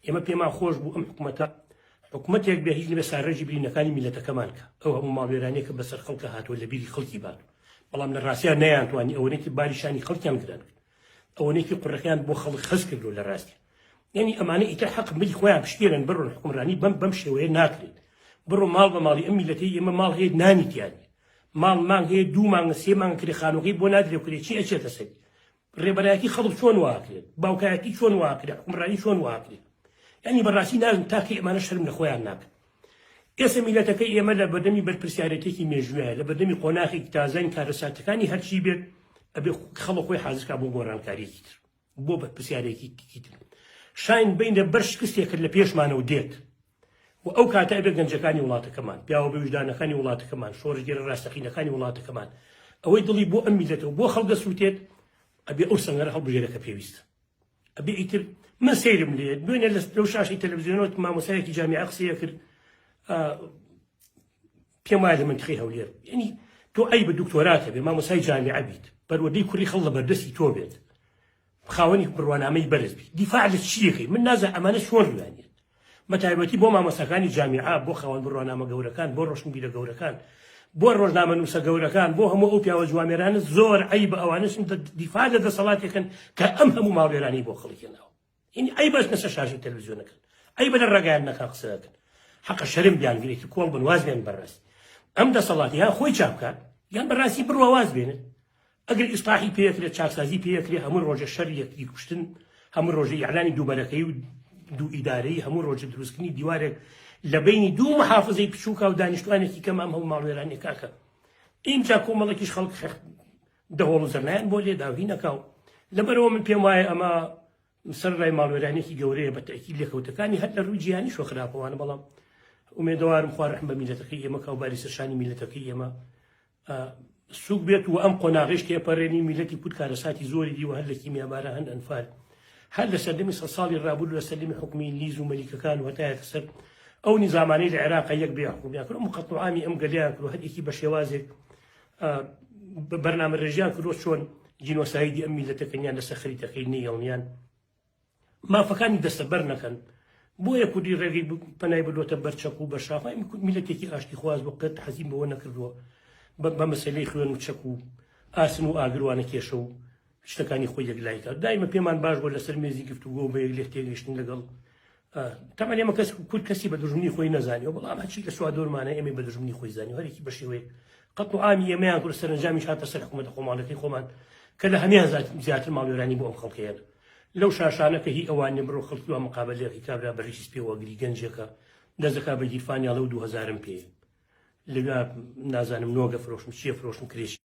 ئێمە پێمان خۆش بوو ئەم حکوومەتە حکوومەتێک بێ هیچ لەبێ ساڕێژی برینەکانی میلەتەکەمان کە ئەو هەموو ماڵوێرانەیە کە بەسەر خەڵکە هاتووە لە بیری خەڵکی بات بەڵام لە ڕاستیان نەیانتوانی ئەوەنێکی باریشانی خەڵکیان کرد ئەوەنێکی قوڕەکەیان بۆ خەڵک خەز کردو لە ڕاستی یعنی ئەمانە ئیتر حەق ملی خۆیان پشتێرن بڕۆن حکومڕانی بەم شێوەیە ناکرێت بڕۆ ماڵ بە ماڵی ئەم میلەتەی ئێمە ماڵ هەیە نانی تیانی ماڵ مانگ هەیە 2 مانگ 3 مانگ کرێ خانووەکەی بۆ نادرێ کرێ چی ئەچێتە سەری ڕێبەرایەتی خەڵک چۆن واکرێت باوکایەتی چۆن واکرێت حکومڕانی چۆن واکرێت یعنی بەڕاستی نازم تاکە ئێمانە شەرم لە خۆیان ناکەن ئێستا میلەتەکەی ئێمە لە بەردەمی بەرپرسیارەتێکی مێژوویە لە بەردەمی قۆناغێکی تازەین کارەساتەکانی هەرچی بێت ئەبێ خەڵک خۆی حازرکا بۆ گۆڕانکاریەکی تر بۆ بەرپرسیارێکی تر شاین بینە بەر شکستێک لە پێشمانەوە دێت و ئەو کاتە ئەبێ گەنجەکانی وڵاتەکەمان پیاوە بە وجدانەکانی وڵاتەکەمان شۆڕژگەرە ڕاستەقینەکانی وڵاتەکەمان ئەوەی دڵی بۆ ئەم میلەتەوە بۆ خەڵک دەسووتێت ئەبێ ئەو سەنگەرە هەڵبژێرەکە پێویستە ئەبێ ئیتر من سەیرم لێت دوێنێ لەو شاشەی تەلەڤیزیۆنەوە مامۆسایەکی جامیعە قسەیە کرد پێم وایە لە منتیقەی هەولێر یعنی تۆ ئەی بە دکتۆراتە بێ مامۆسای جامیعە بیت بەروەدەی کوڕی خەڵ لە بەردەستی تۆ بێت خاوەنی بڕوانامەی بەرز بیت دیفاع لە چیەکەی من نازانم ئەمانە چۆن ڕوانێت بەتایبەتی بۆ مامۆساکانی جامیعە بۆ خاوەن بڕوانامە گەورەکان بۆ ڕۆشنبیرە گەورەکان بۆ ڕۆژنامە نووسە گەورەکان بۆ هەموو ئەو پیاوە جوامێرانە زۆر عیب ئەوانەشن دیفاع لە دەسەڵاتێکن کە ئەم هەموو ماڵوێرانی بۆ خەڵکێناوە یعنی ئەی بەش نەسە شاشەی تەلەڤیزیۆنەکەن ئەی بە لە ڕێگایان نەکان قسەکەن حەقە شەرم بیانگرێتی کۆڵ بن واز بێن بەڕاستی ئەم دەسەڵاتی ها خۆی چاپ بکات یان بەڕاستی بڕوا واز بێنن ئەگەر ئیسلاحی پێکرێت چاکسازی پێکرێت هەموو ڕۆژە شەر یەکتی کوشتن هەموو ڕۆژە ئیعلانی دووبەرەکەی و دوو ئیدارەی هەموو ڕۆژە دروستکردنی دیوارێک لە بینی دوو محافظەی بچووکە و دانیشتوانێکی کەم ئەم هەموو ماڵوێرانی کاکە اینجا کۆمەڵێکیش خەڵک دەهۆڵ و زەرنایان بۆ لێداوی نەکاو لەبەرەوە من پێم وایە ئەمە سەرڕای ماڵوێرانێکی گەورەیە بە تەکیید لێکەوتەکانی هەر لە ڕووی جیهانی شۆ خراپەوانە بەڵام ئومێدەوارم خوا ڕەحم بە میلەتەکەی ئێمە کاوباری سەرشانی میلەتەکەی ئێمە سوک بێت و ئەم قۆناغیش تێپەڕێنی میلەتی پوت کارەساتی زۆری دی و هەر لە کیمیابارە هەند ئەنفال هەر لە سەردەمی سە ساڵی ڕابوو لە سەردەمی حکومی لیز و مەلیکەکان و هەتایەتە سەر ئەو نیزامانەی لە عێراق یەک بێ حکومیان کرد مقەتوعامی ئەم گەلیان کرد و هەرێکی بە شێوازێک بەرنامە ڕێژیان کردۆ چۆن جینۆسایدی ئەم میلەتەکەنیان لەسەر خەریتەکەی نێڵنیان مافەکانی دەستەبەر نەکەن بۆیە کوردی ڕێگەی پەنای بردوتە بەرچەک و بەرشافای میلەتێکی ئاشتی خواز بۆ قەت حەزیم بەوە نەکردووە بە مەسەلەی خوێن و چەک و ئاسن و ئاگروانە کێشە و شتەکانی خۆی یەکلایکات دایمە پێمان باش بۆ لەسەر مێزی گفتوگۆ بە یەک لێک تێگەیشتن لەگەڵ تەمان ئێمە کورد کەسی بە دژمنی خۆی نەزانیەوە بەڵام هەرچی لە سوادۆرمانە ئێمە بە دژمنی خۆی زانی هەرێکی بە شێوەیە قەت و ئامی ئێمەیان کورد سەرنجامیش هاتە سەر حکوومەتە خۆماڵەکەی خۆمان کە لە هەمێ زیاتر ماڵوێرانی بۆ ئەم خەڵکەیە لەو شاشانە کە هی ئەوانێ بڕۆ خەڵکی و مقابلەیەکی کابرا بەڕیشی سپێوەگری گەنجێکە دەزەکا بە گیرفانیا لەو 2000 پێ لەگا نازانم نۆگە فرۆشم چیە فرۆشم کرێشی